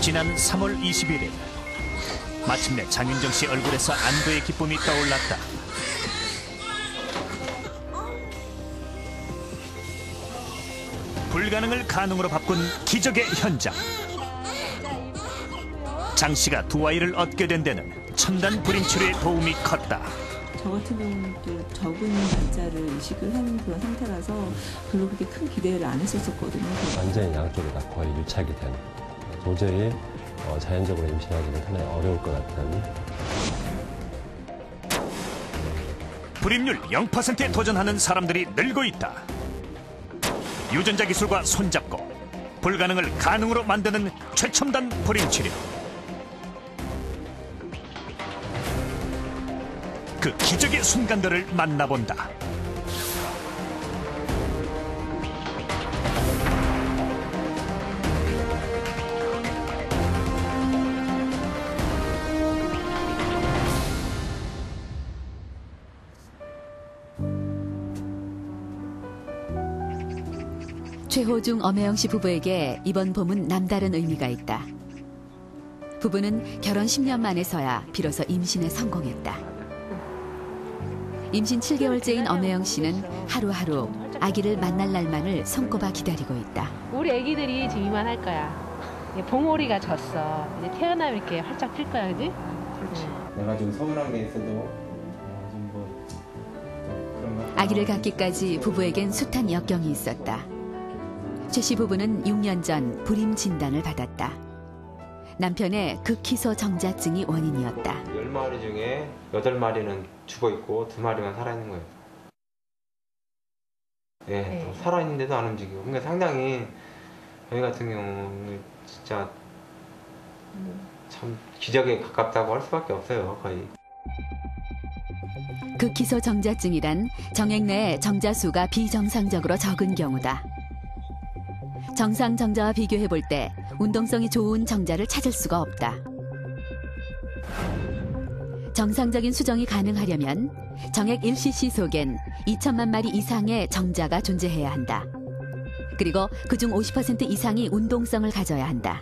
지난 3월 21일 마침내 장윤정 씨 얼굴에서 안도의 기쁨이 떠올랐다. 불가능을 가능으로 바꾼 기적의 현장. 장 씨가 두 아이를 얻게 된 데는 첨단 불임 치료의 도움이 컸다. 저 같은 경우는 또 적은 난자를 이식을 한 그런 상태라서 별로 그렇게 큰 기대를 안 했었거든요. 완전히 양쪽이 다 거의 유착이 된, 도저히 자연적으로 임신하기는 상당히 어려울 것 같은. 불임률 0%에 도전하는 사람들이 늘고 있다. 유전자 기술과 손잡고 불가능을 가능으로 만드는 최첨단 불임 치료. 그 기적의 순간들을 만나본다. 최호중, 엄혜영 씨 부부에게 이번 봄은 남다른 의미가 있다. 부부는 결혼 10년 만에서야 비로소 임신에 성공했다. 임신 7개월째인 엄혜영 씨는 하루하루 아기를 만날 날만을 손꼽아 기다리고 있다. 우리 아기들이 지금 이만할 거야. 봉오리가 졌어. 이제 태어나면 이렇게 활짝 필 거야, 그지? 그렇지. 내가 좀 서운한 게 있어도 그런 거. 아기를 갖기까지 부부에겐 숱한 역경이 있었다. 최 씨 부부는 6년 전 불임 진단을 받았다. 남편의 극희소 정자증이 원인이었다. 10마리 중에 8마리는 죽어있고 2마리만 살아있는 거예요. 예, 네. 살아있는데도 안 움직이고. 그러니까 상당히 저희 같은 경우는 진짜 참 기적에 가깝다고 할 수밖에 없어요, 거의. 극희소 정자증이란 정액 내에 정자수가 비정상적으로 적은 경우다. 정상 정자와 비교해 볼 때 운동성이 좋은 정자를 찾을 수가 없다. 정상적인 수정이 가능하려면 정액 1cc 속엔 2천만 마리 이상의 정자가 존재해야 한다. 그리고 그중 50% 이상이 운동성을 가져야 한다.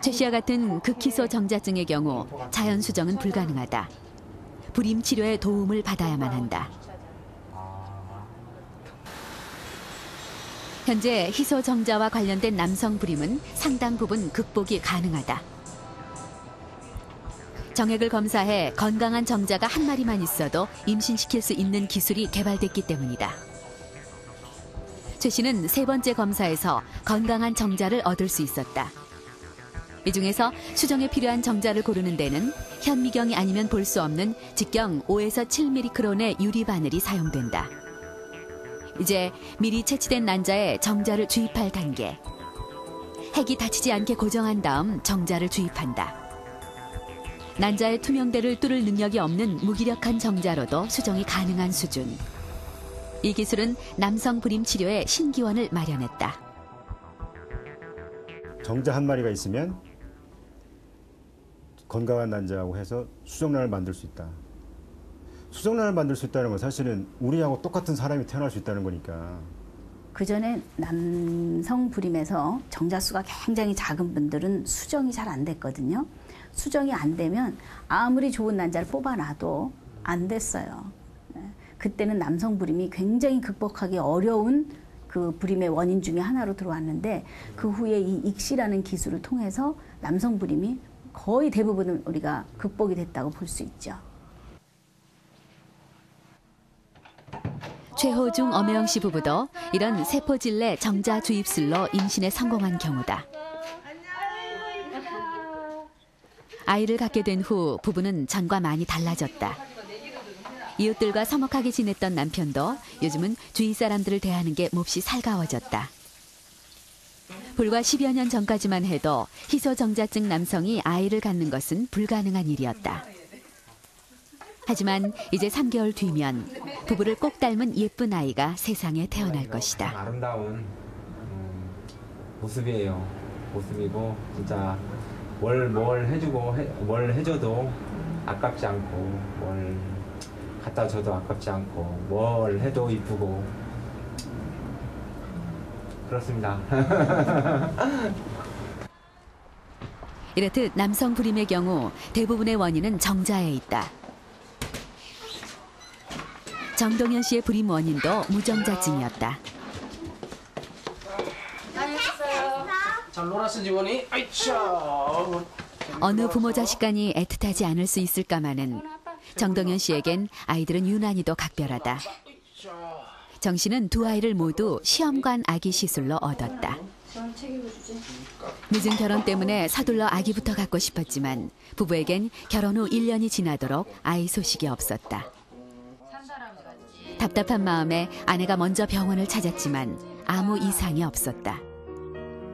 최 씨와 같은 극희소 정자증의 경우 자연 수정은 불가능하다. 불임 치료의 도움을 받아야만 한다. 현재 희소 정자와 관련된 남성 불임은 상당 부분 극복이 가능하다. 정액을 검사해 건강한 정자가 한 마리만 있어도 임신시킬 수 있는 기술이 개발됐기 때문이다. 최 씨는 3번째 검사에서 건강한 정자를 얻을 수 있었다. 이 중에서 수정에 필요한 정자를 고르는 데는 현미경이 아니면 볼 수 없는 직경 5에서 7micron의 유리 바늘이 사용된다. 이제 미리 채취된 난자에 정자를 주입할 단계. 핵이 다치지 않게 고정한 다음 정자를 주입한다. 난자의 투명대를 뚫을 능력이 없는 무기력한 정자로도 수정이 가능한 수준. 이 기술은 남성 불임 치료의 신기원을 마련했다. 정자 한 마리가 있으면 건강한 난자하고 해서 수정란을 만들 수 있다. 수정란을 만들 수 있다는 건 사실은 우리하고 똑같은 사람이 태어날 수 있다는 거니까. 그전에 남성 불임에서 정자수가 굉장히 작은 분들은 수정이 잘 안 됐거든요. 수정이 안 되면 아무리 좋은 난자를 뽑아놔도 안 됐어요. 그때는 남성 불임이 굉장히 극복하기 어려운 그 불임의 원인 중에 하나로 들어왔는데 그 후에 이 익시라는 기술을 통해서 남성 불임이 거의 대부분은 우리가 극복이 됐다고 볼 수 있죠. 최호중, 엄혜영 씨 부부도 이런 세포질내 정자 주입술로 임신에 성공한 경우다. 아이를 갖게 된 후 부부는 전과 많이 달라졌다. 이웃들과 서먹하게 지냈던 남편도 요즘은 주위 사람들을 대하는 게 몹시 살가워졌다. 불과 10여 년 전까지만 해도 희소정자증 남성이 아이를 갖는 것은 불가능한 일이었다. 하지만 이제 3개월 뒤면 부부를 꼭 닮은 예쁜 아이가 세상에 태어날 것이다. 아름다운 모습이에요. 모습이고 진짜 뭘 해주고 뭘 해줘도 아깝지 않고 뭘 갖다 줘도 아깝지 않고 뭘 해도 이쁘고 그렇습니다. 이렇듯 남성 불임의 경우 대부분의 원인은 정자에 있다. 정동현 씨의 불임 원인도 무정자증이었다. 잘 놀았어 지원이. 아이차. 어느 부모 자식 간이 애틋하지 않을 수 있을까마는 정동현 씨에겐 아이들은 유난히도 각별하다. 정 씨는 두 아이를 모두 시험관 아기 시술로 얻었다. 늦은 결혼 때문에 서둘러 아기부터 갖고 싶었지만 부부에겐 결혼 후 1년이 지나도록 아이 소식이 없었다. 답답한 마음에 아내가 먼저 병원을 찾았지만 아무 이상이 없었다.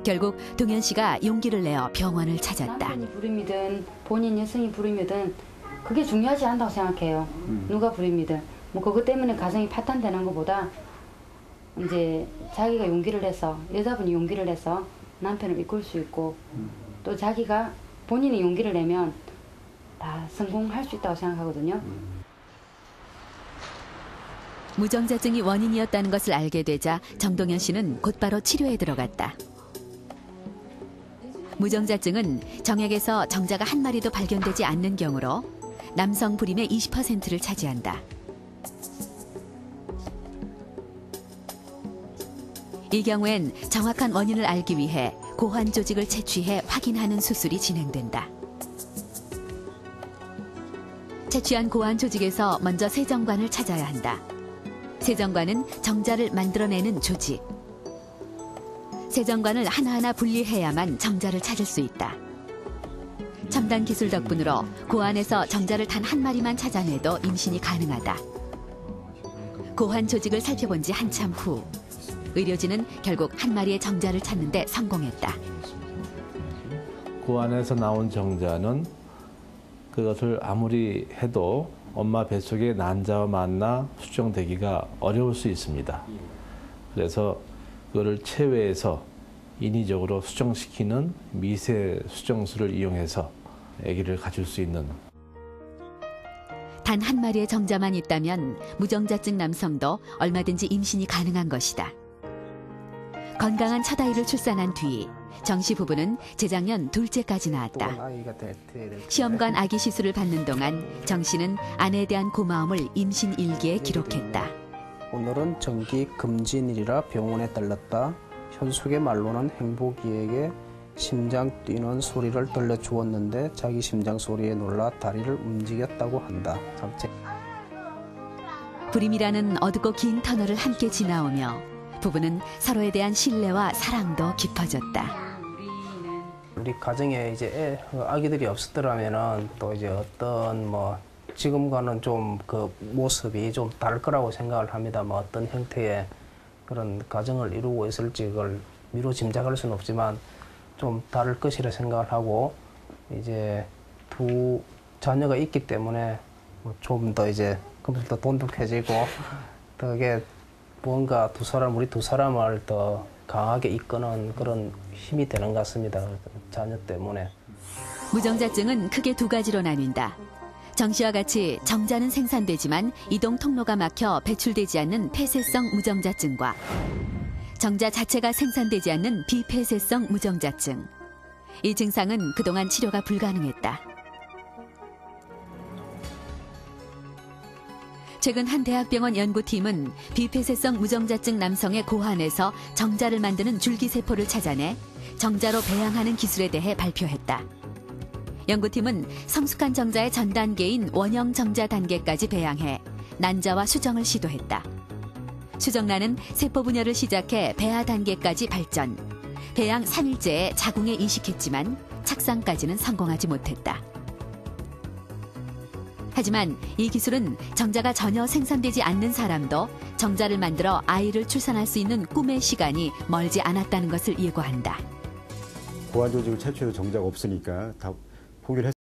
결국 동현 씨가 용기를 내어 병원을 찾았다. 남편이 불임이든 본인 여성이 불임이든 그게 중요하지 않다고 생각해요. 누가 불임이든 뭐 그것 때문에 가정이 파탄되는 것보다 이제 자기가 용기를 내서 여자분이 용기를 내서 남편을 이끌 수 있고 또 자기가 본인이 용기를 내면 다 성공할 수 있다고 생각하거든요. 무정자증이 원인이었다는 것을 알게 되자 정동현 씨는 곧바로 치료에 들어갔다. 무정자증은 정액에서 정자가 한 마리도 발견되지 않는 경우로 남성 불임의 20%를 차지한다. 이 경우엔 정확한 원인을 알기 위해 고환 조직을 채취해 확인하는 수술이 진행된다. 채취한 고환 조직에서 먼저 세정관을 찾아야 한다. 세정관은 정자를 만들어내는 조직. 세정관을 하나하나 분리해야만 정자를 찾을 수 있다. 첨단 기술 덕분으로 고환에서 정자를 단 한 마리만 찾아내도 임신이 가능하다. 고환 조직을 살펴본 지 한참 후 의료진은 결국 한 마리의 정자를 찾는 데 성공했다. 고환에서 나온 정자는 그것을 아무리 해도 엄마 뱃속의 난자와 만나 수정되기가 어려울 수 있습니다. 그래서 그거를 체외에서 인위적으로 수정시키는 미세 수정술을 이용해서 아기를 가질 수 있는. 단 한 마리의 정자만 있다면 무정자증 남성도 얼마든지 임신이 가능한 것이다. 건강한 첫 아이를 출산한 뒤 정 씨 부부는 재작년 둘째까지 낳았다. 시험관 아기 시술을 받는 동안 정 씨는 아내에 대한 고마움을 임신 일기에 기록했다. 오늘은 정기 금진일이라 병원에 들렀다. 현숙의 말로는 행복이에게 심장 뛰는 소리를 들려주었는데 자기 심장 소리에 놀라 다리를 움직였다고 한다. 불임이라는 어둡고 긴 터널을 함께 지나오며 부부는 서로에 대한 신뢰와 사랑도 깊어졌다. 우리 가정에 이제 아기들이 없었더라면은 또 이제 어떤 뭐 지금과는 좀 그 모습이 좀 다를 거라고 생각을 합니다. 뭐 어떤 형태의 그런 가정을 이루고 있을지 그걸 미루 짐작할 수는 없지만 좀 다를 것이라 생각을 하고 이제 두 자녀가 있기 때문에 좀 더 이제 더 돈독해지고 더 이게 뭔가 우리 두 사람을 더 강하게 이끄는 그런 힘이 되는 것 같습니다. 자녀 때문에. 무정자증은 크게 두 가지로 나뉜다. 정 씨와 같이 정자는 생산되지만 이동 통로가 막혀 배출되지 않는 폐쇄성 무정자증과 정자 자체가 생산되지 않는 비폐쇄성 무정자증. 이 증상은 그동안 치료가 불가능했다. 최근 한 대학병원 연구팀은 비폐쇄성 무정자증 남성의 고환에서 정자를 만드는 줄기세포를 찾아내 정자로 배양하는 기술에 대해 발표했다. 연구팀은 성숙한 정자의 전 단계인 원형 정자 단계까지 배양해 난자와 수정을 시도했다. 수정란은 세포 분열을 시작해 배아 단계까지 발전. 배양 3일째에 자궁에 이식했지만 착상까지는 성공하지 못했다. 하지만 이 기술은 정자가 전혀 생산되지 않는 사람도 정자를 만들어 아이를 출산할 수 있는 꿈의 시간이 멀지 않았다는 것을 예고한다. 고환 조직을 채취해도 정자가 없으니까 다 포기를